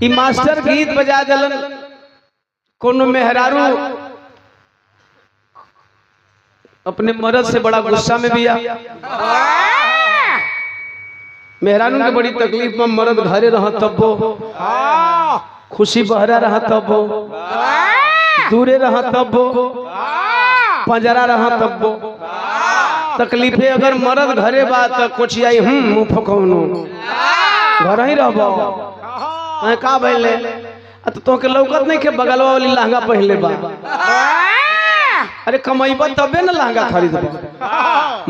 ई मास्टर गीत बजा दलन कोनो मेहरारू अपने मर्द से बड़ा गुस्सा में भी आ मेहरानू के बड़ी तकलीफ में मर्द घरे रह तब्बो खुशी बहरा रहा तब्बो दूरे रहा तब्बो पंजरा रहा तब्बो तकलीफे अगर मर्द घरे बा त कुछ आई मुंह फकौनो घर ही रहबो का भइले तो के लौकत नहीं के बगलवा वाली लहंगा पहले बा अरे कमाईबा तबे न लहंगा खरीदबा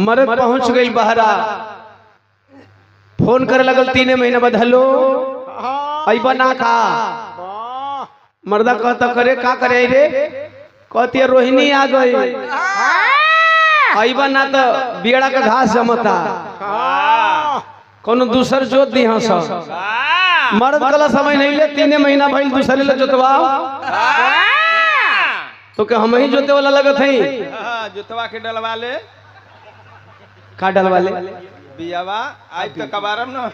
मर्द पहुंच गई बहरा फोन करे लगल 3 महीना बाद हेलो अइबा ना का मर्दा कहता करे का करे रे कहती है रोहिणी आ गई अइबा ना तो बियड़ा का घास जमता कोनो दूसर जोत दी हाँ सब मर्द कला समय नहीं ले 3 महीना भइल दूसरे ले जोतवाओ तो के हम ही जोते वाला लगत हई जोतवा के डलवा ले का डलवा ले बियावा आज तो कबारम न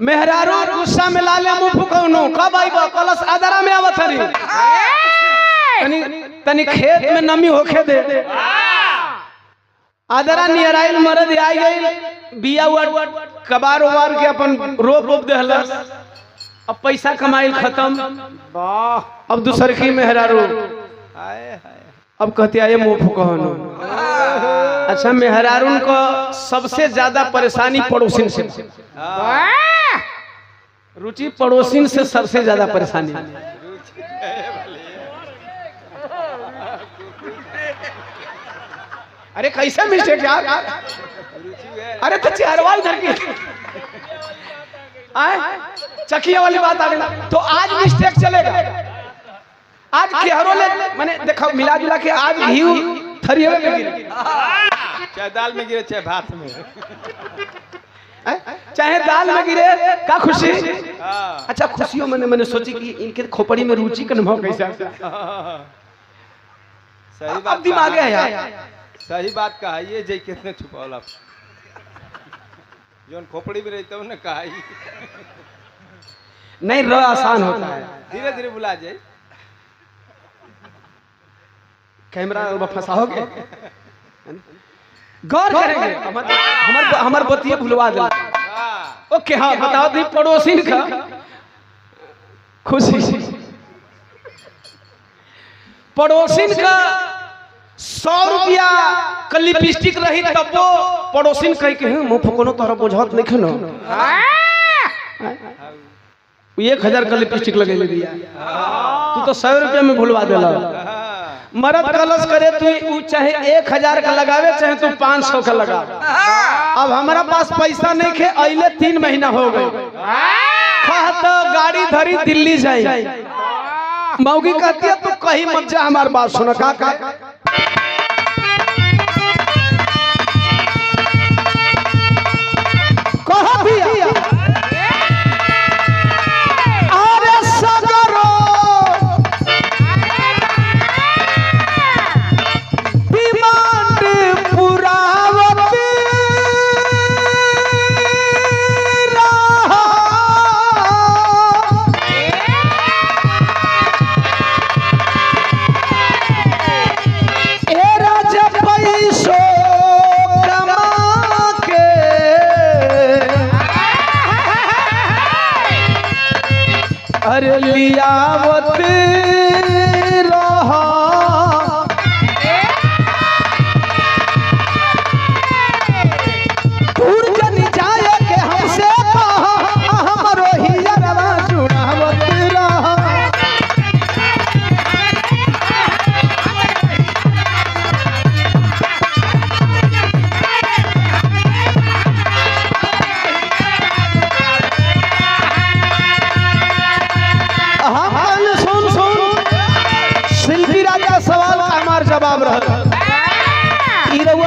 मेहरारू गुस्सा में लाले मुंह फुकौनो कब आइबो कलस आदरा में आवत हरी तनी खेत में नमी होखे दे आदरा नियर आइल मरद आई गई बिया हुआ कबार उबार के अपन रोप देहलस अब पैसा कमाइल खत्म अब दूसर की मेहरारू अब कहती आए मुंह फुकौनो अच्छा मेहरारून को सबसे ज्यादा परेशानी पड़ोसिन से रुचि पड़ोसिन से सबसे ज्यादा परेशानी अरे कैसे मिस्टेक यार अरे तो चेहरवा इधर की चकिया वाली बात आ गई तो आज मिस्टेक चलेगा आज केहरो ले माने देखो मिला जुला के आज घी थरिये में गिरे चाहे दाल में गिरे चाहे भात में चाहे दाल में गिरे का खुशी अच्छा खुशियों मैंने सोची कि इनके खोपड़ी में रुचि का अनुभव कैसा सही बात दिमाग है यार सही बात कहा ये जय कितने छुपावला जोन खोपड़ी में रहता हूँ ना कहा नहीं र आसान होता है धीरे धीरे बुला जाए कैमरा फंसाओगे गौर करेंगे हमार बतिया भुलवा दे ओके हाँ बताओ दी पड़ोसी का खुशी पड़ोसी का 100 रुपया का लिपस्टिक रही तब वो पड़ोसी कह के मुंह फकोनो तोहरा बुझात नहीं खनो 1000 का लिपस्टिक लगे दिया तू तो 100 रुपया में भुलवा देला मरद कलश करे तू चाहे 1000 का लगावे चाहे तू 500 का लगा अब हमारा पास पैसा नहीं खे अइले 3 महीना हो गए तो गाड़ी धरी दिल्ली जाए मौगी कहती है तू कहीं मत जा हमारी बात सुन का कहा भैया अरे लियावत रहा दूर जन जाए के हमसे कहा हमरो हियरवा जुड़ावत रहा जवाब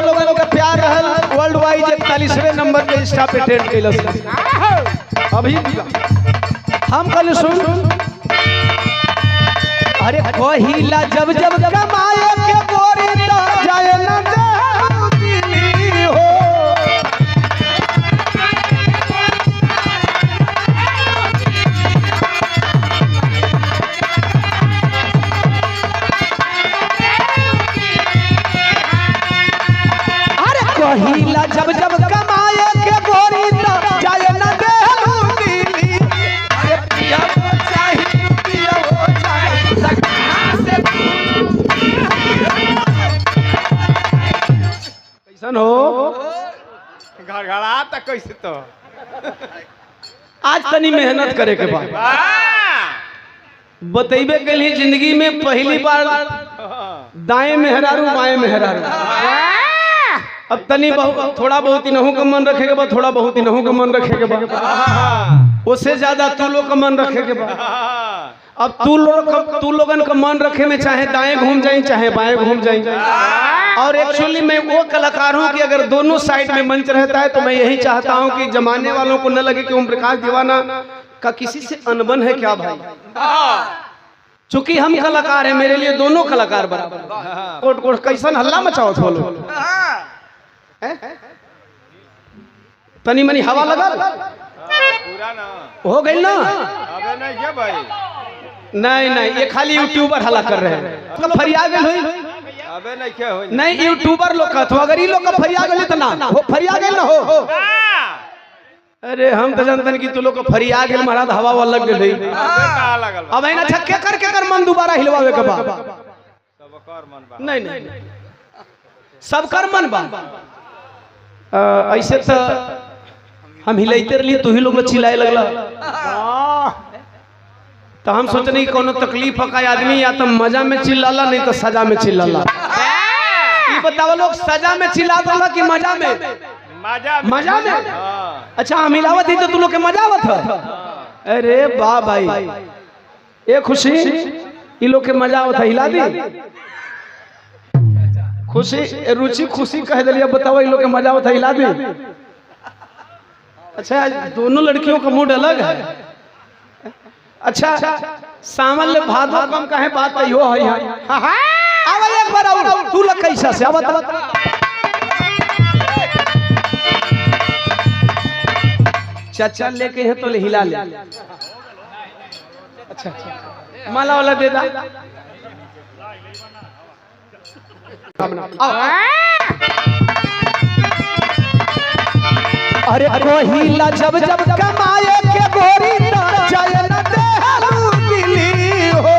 लोगों का प्यार रहल वर्ल्ड वाइड 41वें नंबर पे इंस्टा पे ट्रेंड कैलस अभी हम कल सुन अरे कहिला जब जब कमाए के बोरी तो जाए न दिल्ली हो कैसे तो आज तनी मेहनत करे के बाद बतेबे के लिए जिंदगी में पहली बार दाएं मेहरारू बाएं मेहरारू। अब तनी बहुत थोड़ा बहुत ही नहू का मन रखेगा बा, थोड़ा बहुत ही नहू का मन रखेगा बा, उससे ज्यादा तू लोग का मन रखेगा बा। अब तू लोगन का मन रखे में चाहे दाएं घूम जाए चाहे बाएं घूम जाए। और एक्चुअली मैं वो कलाकार हूँ कि अगर दोनों साइड में मंच रहता है तो मैं यही चाहता हूँ कि जमाने वालों को न लगे कि ओम प्रकाश दीवाना का किसी से अनबन है क्या भाई। चूंकि हम कलाकार हैं, मेरे लिए दोनों कलाकार बराबर। कोट कोट कैसन हल्ला मचाओ थोलो, तनी मनी हवा लगा पूरा ना हो गई ना। अबे नहीं क्या भाई, नहीं नहीं, ये खाली यूट्यूबर हल्ला कर रहे हैं। तो फरिया गए हुई अबे नहीं क्या हो नहीं, यूट्यूबर लोग का तो अगर ये लोग का फरिया गए तो ना हो, फरिया गए ना हो। अरे हम तो जानते कि तू लोग का फरिया गए महाराज, हवा वाला लग गई। अब है ना छक्के करके कर मन दोबारा हिलवावे के बाद नहीं नहीं सब कर मन बा। ऐसे तो हम हिलाते रहिए, तू ही लोग चिल्लाए लगला। तो हम सोच रहे कोनो तकलीफ का आदमी या तो मजा में चिल्लाला नहीं तो सजा में चिल्लाला। ये बताओ लोग सजा में चिल्ला दोला कि मजा में? मजा में। अच्छा हम हिलावत ही तो तू लोग के मजा आवत है। अरे वाह भाई, ये खुशी ये लोग के मजा आवत है, हिला दी खुशी रुचि खुशी कह दिलिए। बताओ ये लोग के मजा आवत है, हिला दी। अच्छा दोनों लड़कियों का मूड अलग है। अच्छा सावन ले भादो कम काहे बात यो है। अब एक बार और तू लग कैसा से अब चाचा लेके है तो ले हिला ले। अच्छा माला वाला दे दा। अरे कोहिला जब जब कमाए के गोरी ना जाए न देहलू दिली हो।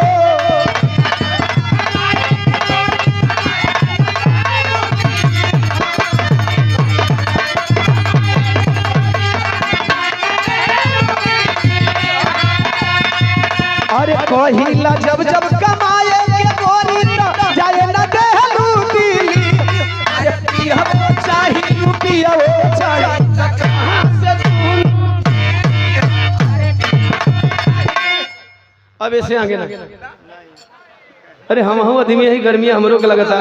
अरे कोहिला जब जब कमाए के गोरी ना जाए न देहलू दिली। अरे पिया वो चाहिए रुपया वो चाहिए। अब ऐसे आगे ना। अरे हम आदमी यही गर्मी हमरों के लगता